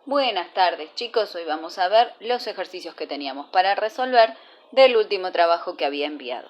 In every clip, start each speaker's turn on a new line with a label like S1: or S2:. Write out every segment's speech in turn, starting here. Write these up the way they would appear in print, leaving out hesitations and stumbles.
S1: Buenas tardes, chicos. Hoy vamos a ver los ejercicios que teníamos para resolver del último trabajo que había enviado.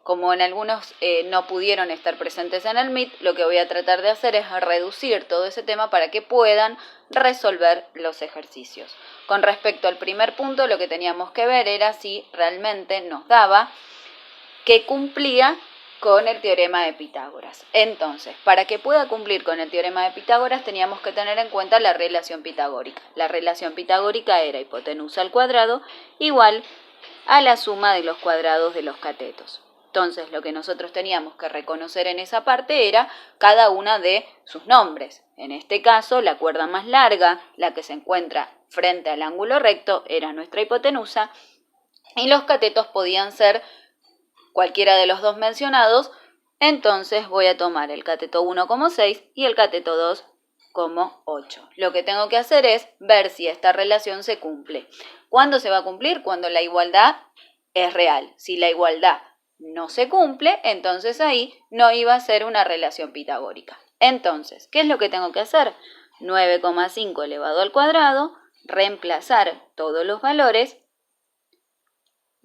S1: Como en algunos no pudieron estar presentes en el Meet, lo que voy a tratar de hacer es reducir todo ese tema para que puedan resolver los ejercicios. Con respecto al primer punto, lo que teníamos que ver era si realmente nos daba que cumplía con el teorema de Pitágoras. Entonces, para que pueda cumplir con el teorema de Pitágoras teníamos que tener en cuenta la relación pitagórica. La relación pitagórica era hipotenusa al cuadrado igual a la suma de los cuadrados de los catetos. Entonces, lo que nosotros teníamos que reconocer en esa parte era cada una de sus nombres. En este caso, la cuerda más larga, la que se encuentra frente al ángulo recto, era nuestra hipotenusa, y los catetos podían ser cualquiera de los dos mencionados. Entonces voy a tomar el cateto 1 como 6 y el cateto 2 como 8. Lo que tengo que hacer es ver si esta relación se cumple. ¿Cuándo se va a cumplir? Cuando la igualdad es real. Si la igualdad no se cumple, entonces ahí no iba a ser una relación pitagórica. Entonces, ¿qué es lo que tengo que hacer? 9,5 elevado al cuadrado, reemplazar todos los valores,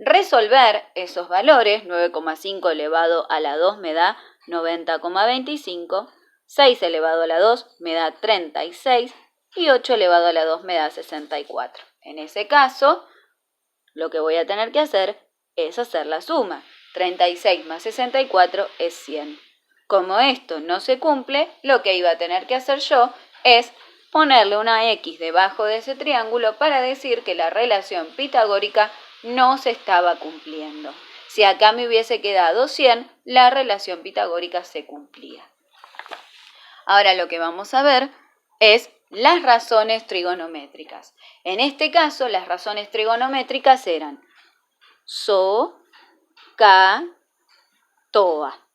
S1: resolver esos valores. 9,5 elevado a la 2 me da 90,25, 6 elevado a la 2 me da 36 y 8 elevado a la 2 me da 64. En ese caso, lo que voy a tener que hacer es hacer la suma. 36 más 64 es 100. Como esto no se cumple, lo que iba a tener que hacer yo es ponerle una X debajo de ese triángulo para decir que la relación pitagórica no se estaba cumpliendo. Si acá me hubiese quedado 100, la relación pitagórica se cumplía. Ahora lo que vamos a ver es las razones trigonométricas. En este caso, las razones trigonométricas eran SO, K, TOA.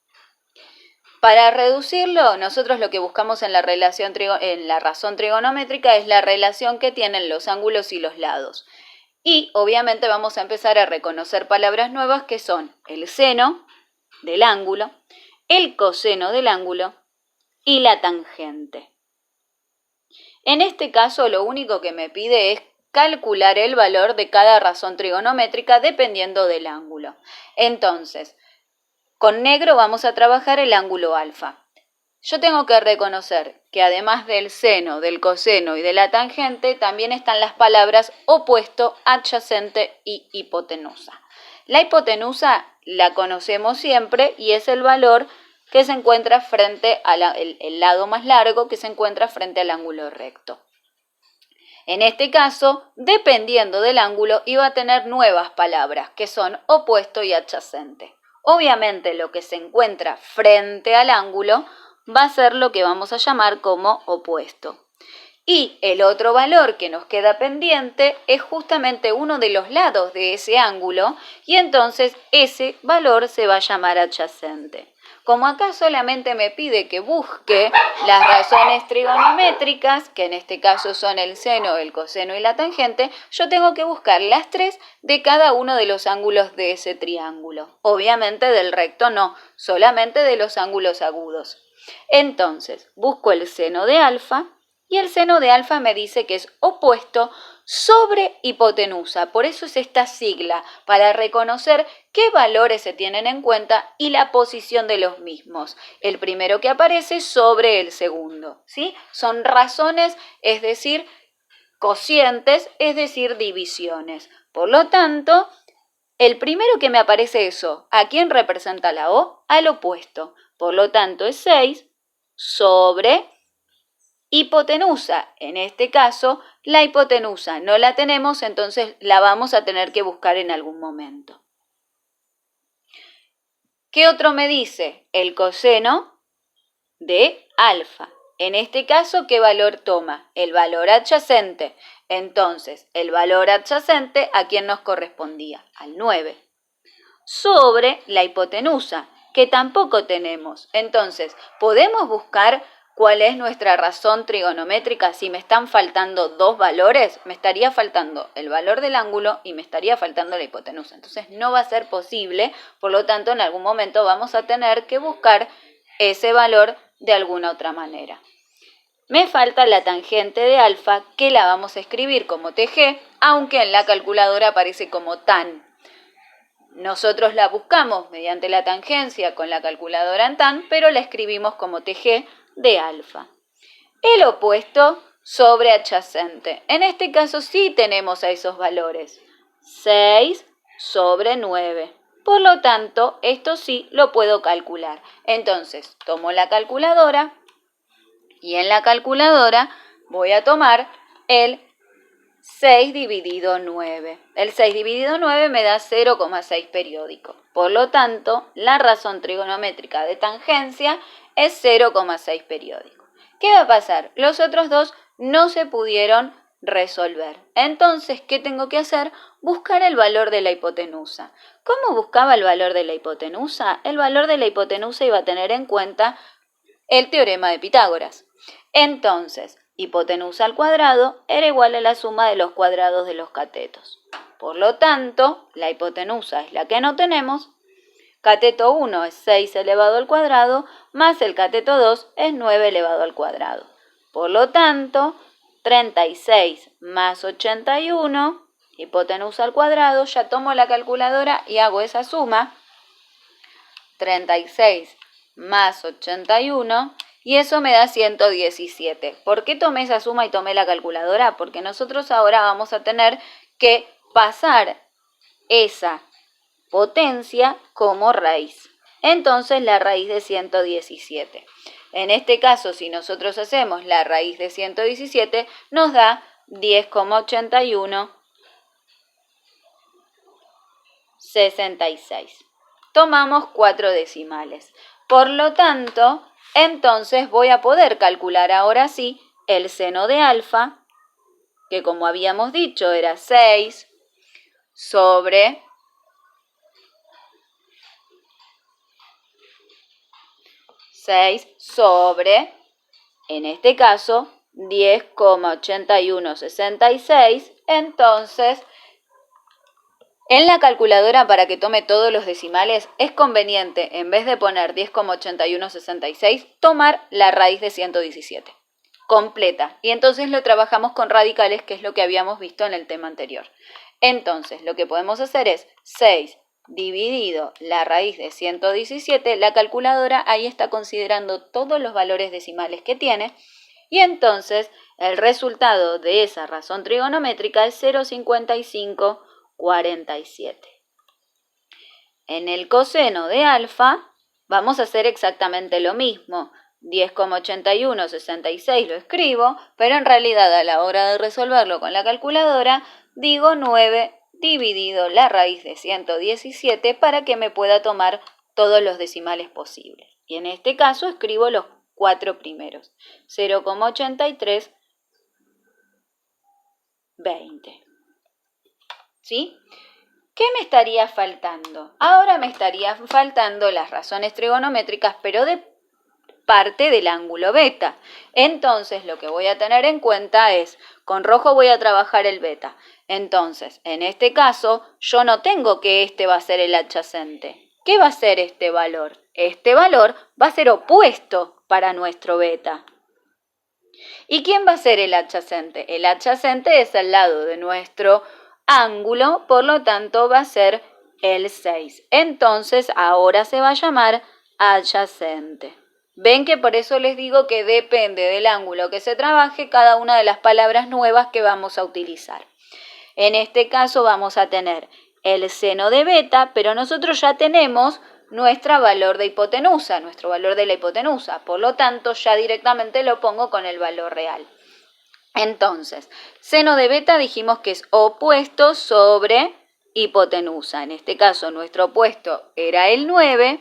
S1: Para reducirlo, nosotros lo que buscamos en la razón trigonométrica es la relación que tienen los ángulos y los lados. Y obviamente vamos a empezar a reconocer palabras nuevas que son el seno del ángulo, el coseno del ángulo y la tangente. En este caso, lo único que me pide es calcular el valor de cada razón trigonométrica dependiendo del ángulo. Entonces, con negro vamos a trabajar el ángulo alfa. Yo tengo que reconocer que además del seno, del coseno y de la tangente, también están las palabras opuesto, adyacente y hipotenusa. La hipotenusa la conocemos siempre y es el valor que se encuentra frente el lado más largo que se encuentra frente al ángulo recto. En este caso, dependiendo del ángulo, iba a tener nuevas palabras que son opuesto y adyacente. Obviamente lo que se encuentra frente al ángulo va a ser lo que vamos a llamar como opuesto. Y el otro valor que nos queda pendiente es justamente uno de los lados de ese ángulo y entonces ese valor se va a llamar adyacente. Como acá solamente me pide que busque las razones trigonométricas, que en este caso son el seno, el coseno y la tangente, yo tengo que buscar las tres de cada uno de los ángulos de ese triángulo. Obviamente del recto no, solamente de los ángulos agudos. Entonces, busco el seno de alfa y el seno de alfa me dice que es opuesto sobre hipotenusa. Por eso es esta sigla, para reconocer qué valores se tienen en cuenta y la posición de los mismos. El primero que aparece sobre el segundo, ¿sí? Son razones, es decir, cocientes, es decir, divisiones. Por lo tanto, el primero que me aparece eso, ¿a quién representa la O? Al opuesto. Por lo tanto, es 6 sobre hipotenusa. En este caso, la hipotenusa no la tenemos, entonces la vamos a tener que buscar en algún momento. ¿Qué otro me dice? El coseno de alfa. En este caso, ¿qué valor toma? El valor adyacente. Entonces, el valor adyacente, ¿a quién nos correspondía? Al 9. Sobre la hipotenusa, que tampoco tenemos. Entonces, podemos buscar cuál es nuestra razón trigonométrica si me están faltando dos valores. Me estaría faltando el valor del ángulo y me estaría faltando la hipotenusa. Entonces, no va a ser posible, por lo tanto, en algún momento vamos a tener que buscar ese valor de alguna otra manera. Me falta la tangente de alfa, que la vamos a escribir como TG, aunque en la calculadora aparece como tan. Nosotros la buscamos mediante la tangencia con la calculadora en tan, pero la escribimos como TG de alfa. El opuesto sobre adyacente. En este caso sí tenemos a esos valores. 6 sobre 9. Por lo tanto, esto sí lo puedo calcular. Entonces, tomo la calculadora y en la calculadora voy a tomar el 6 dividido 9. El 6 dividido 9 me da 0,6 periódico. Por lo tanto, la razón trigonométrica de tangencia es 0,6 periódico. ¿Qué va a pasar? Los otros dos no se pudieron resolver. Entonces, ¿qué tengo que hacer? Buscar el valor de la hipotenusa. ¿Cómo buscaba el valor de la hipotenusa? El valor de la hipotenusa iba a tener en cuenta el teorema de Pitágoras. Entonces, hipotenusa al cuadrado era igual a la suma de los cuadrados de los catetos. Por lo tanto, la hipotenusa es la que no tenemos. Cateto 1 es 6 elevado al cuadrado, más el cateto 2 es 9 elevado al cuadrado. Por lo tanto, 36 más 81, hipotenusa al cuadrado, ya tomo la calculadora y hago esa suma. 36 más 81, y eso me da 117. ¿Por qué tomé esa suma y tomé la calculadora? Porque nosotros ahora vamos a tener que pasar esa potencia como raíz. Entonces la raíz de 117. En este caso, si nosotros hacemos la raíz de 117, nos da 10,81, 66. Tomamos 4 decimales. Por lo tanto, entonces voy a poder calcular ahora sí el seno de alfa, que como habíamos dicho era 6 sobre 6 sobre, en este caso, 10,8166. Entonces, en la calculadora, para que tome todos los decimales, es conveniente, en vez de poner 10,8166, tomar la raíz de 117, completa. Y entonces lo trabajamos con radicales, que es lo que habíamos visto en el tema anterior. Entonces, lo que podemos hacer es 6 dividido la raíz de 117, la calculadora ahí está considerando todos los valores decimales que tiene, y entonces el resultado de esa razón trigonométrica es 0,5547. En el coseno de alfa vamos a hacer exactamente lo mismo. 10,8166 lo escribo, pero en realidad a la hora de resolverlo con la calculadora digo 9 dividido la raíz de 117 para que me pueda tomar todos los decimales posibles. Y en este caso escribo los 4 primeros. 0,8320. ¿Sí? ¿Qué me estaría faltando? Ahora me estarían faltando las razones trigonométricas, pero de parte del ángulo beta. Entonces, lo que voy a tener en cuenta es, con rojo voy a trabajar el beta. Entonces, en este caso, yo no tengo que este va a ser el adyacente. ¿Qué va a ser este valor? Este valor va a ser opuesto para nuestro beta. ¿Y quién va a ser el adyacente? El adyacente es al lado de nuestro ángulo, por lo tanto va a ser el 6. Entonces, ahora se va a llamar adyacente. Ven que por eso les digo que depende del ángulo que se trabaje cada una de las palabras nuevas que vamos a utilizar. En este caso vamos a tener el seno de beta, pero nosotros ya tenemos nuestro valor de hipotenusa, nuestro valor de la hipotenusa. Por lo tanto, ya directamente lo pongo con el valor real. Entonces, seno de beta dijimos que es opuesto sobre hipotenusa. En este caso, nuestro opuesto era el 9.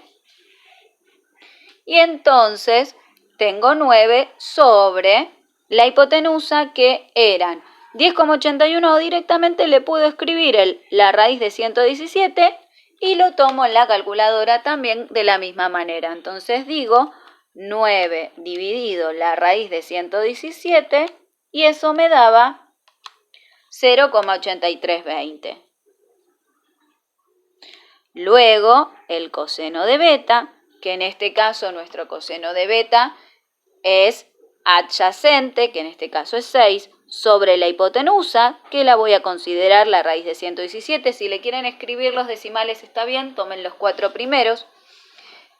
S1: Y entonces tengo 9 sobre la hipotenusa, que eran 10,81. Directamente le puedo escribir la raíz de 117 y lo tomo en la calculadora también de la misma manera. Entonces digo 9 dividido la raíz de 117 y eso me daba 0,8320. Luego el coseno de beta, que en este caso nuestro coseno de beta es adyacente, que en este caso es 6, sobre la hipotenusa, que la voy a considerar la raíz de 117. Si le quieren escribir los decimales está bien, tomen los 4 primeros.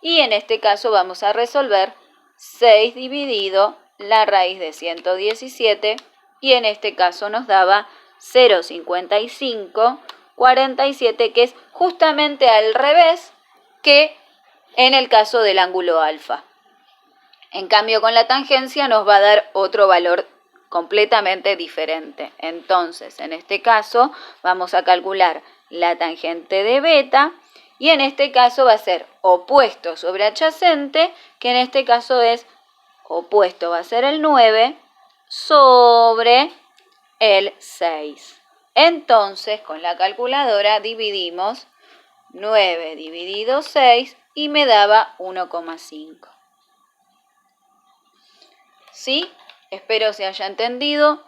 S1: Y en este caso vamos a resolver 6 dividido la raíz de 117 y en este caso nos daba 0,5547, que es justamente al revés que en el caso del ángulo alfa. En cambio, con la tangencia nos va a dar otro valor completamente diferente. Entonces, en este caso, vamos a calcular la tangente de beta y en este caso va a ser opuesto sobre adyacente, que en este caso es opuesto, va a ser el 9 sobre el 6. Entonces, con la calculadora dividimos 9 dividido 6 y me daba 1,5. ¿Sí? Espero se haya entendido.